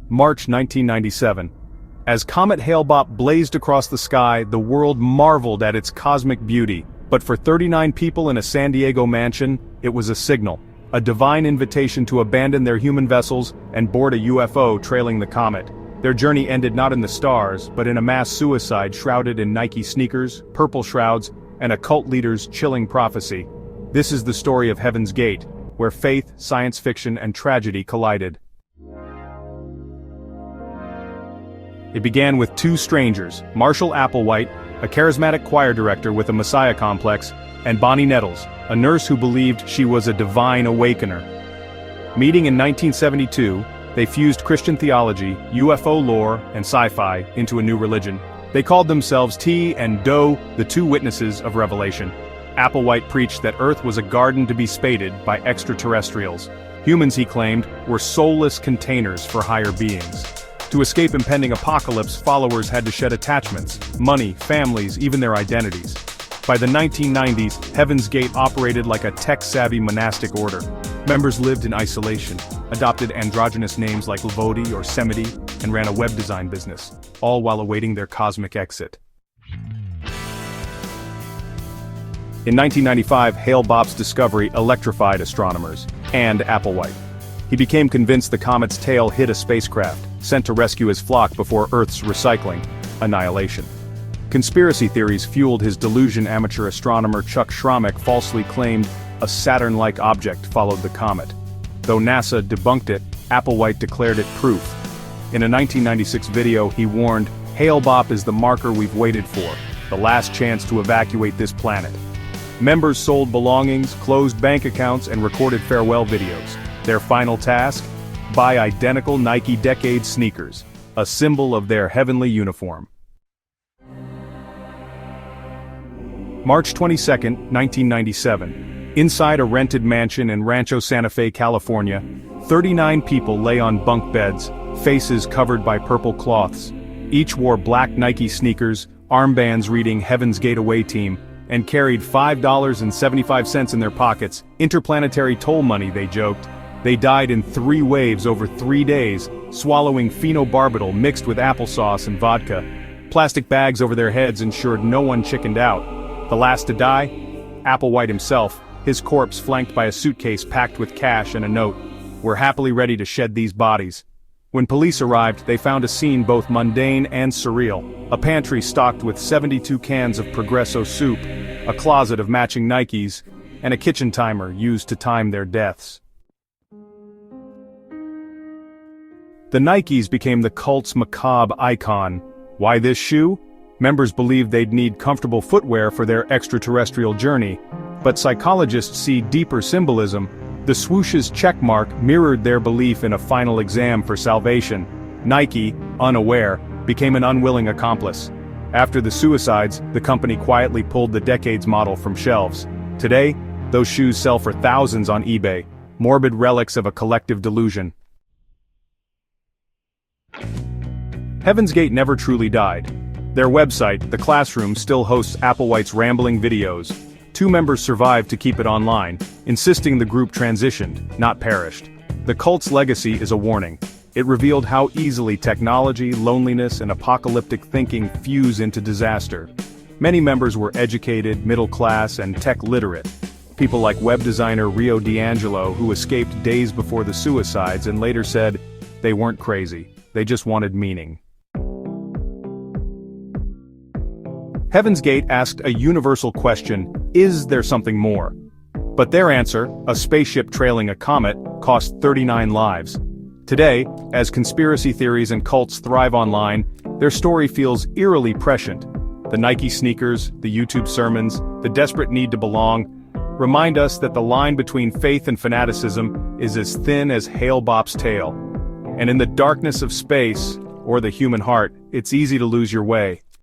March 1997. As Comet Hale-Bopp blazed across the sky, the world marveled at its cosmic beauty. But for 39 people in a San Diego mansion, it was a signal. A divine invitation to abandon their human vessels and board a UFO trailing the comet. Their journey ended not in the stars, but in a mass suicide shrouded in Nike sneakers, purple shrouds, and a cult leader's chilling prophecy. This is the story of Heaven's Gate, where faith, science fiction, and tragedy collided. It began with two strangers, Marshall Applewhite, a charismatic choir director with a messiah complex, and Bonnie Nettles, a nurse who believed she was a divine awakener. Meeting in 1972, they fused Christian theology, UFO lore, and sci-fi into a new religion. They called themselves T and Do, the two witnesses of Revelation. Applewhite preached that Earth was a garden to be spaded by extraterrestrials. Humans, he claimed, were soulless containers for higher beings. To escape impending apocalypse, followers had to shed attachments, money, families, even their identities. By the 1990s, Heaven's Gate operated like a tech-savvy monastic order. Members lived in isolation, adopted androgynous names like Levodi or Semity, and ran a web design business, all while awaiting their cosmic exit. In 1995, Hale-Bopp's discovery electrified astronomers, and Applewhite. He became convinced the comet's tail hit a spacecraft, sent to rescue his flock before Earth's recycling, annihilation. Conspiracy theories fueled his delusion. Amateur astronomer Chuck Schramek falsely claimed a Saturn-like object followed the comet. Though NASA debunked it, Applewhite declared it proof. In a 1996 video, he warned, "Hale-Bopp is the marker we've waited for, the last chance to evacuate this planet." Members sold belongings, closed bank accounts, and recorded farewell videos. Their final task? Buy identical Nike Decade sneakers, a symbol of their heavenly uniform. March 22, 1997. Inside a rented mansion in Rancho Santa Fe, California, 39 people lay on bunk beds, faces covered by purple cloths. Each wore black Nike sneakers, armbands reading Heaven's Gate Away Team, and carried $5.75 in their pockets, interplanetary toll money, they joked. They died in 3 waves over 3 days, swallowing phenobarbital mixed with applesauce and vodka. Plastic bags over their heads ensured no one chickened out. The last to die? Applewhite himself, his corpse flanked by a suitcase packed with cash and a note. "We're happily ready to shed these bodies." When police arrived, they found a scene both mundane and surreal. A pantry stocked with 72 cans of Progresso soup, a closet of matching Nikes, and a kitchen timer used to time their deaths. The Nikes became the cult's macabre icon. Why this shoe? Members believed they'd need comfortable footwear for their extraterrestrial journey, but psychologists see deeper symbolism. The swoosh's checkmark mirrored their belief in a final exam for salvation. Nike, unaware, became an unwilling accomplice. After the suicides, the company quietly pulled the Decades model from shelves. Today, those shoes sell for thousands on eBay, morbid relics of a collective delusion. Heaven's Gate never truly died. Their website, The Classroom, still hosts Applewhite's rambling videos. 2 members survived to keep it online, insisting the group transitioned, not perished. The cult's legacy is a warning. It revealed how easily technology, loneliness, and apocalyptic thinking fuse into disaster. Many members were educated, middle class, and tech literate. People like web designer Rio D'Angelo, who escaped days before the suicides and later said, they weren't crazy, they just wanted meaning. Heaven's Gate asked a universal question, is there something more? But their answer, a spaceship trailing a comet, cost 39 lives. Today, as conspiracy theories and cults thrive online, their story feels eerily prescient. The Nike sneakers, the YouTube sermons, the desperate need to belong, remind us that the line between faith and fanaticism is as thin as Hale-Bopp's tail. And in the darkness of space, or the human heart, it's easy to lose your way.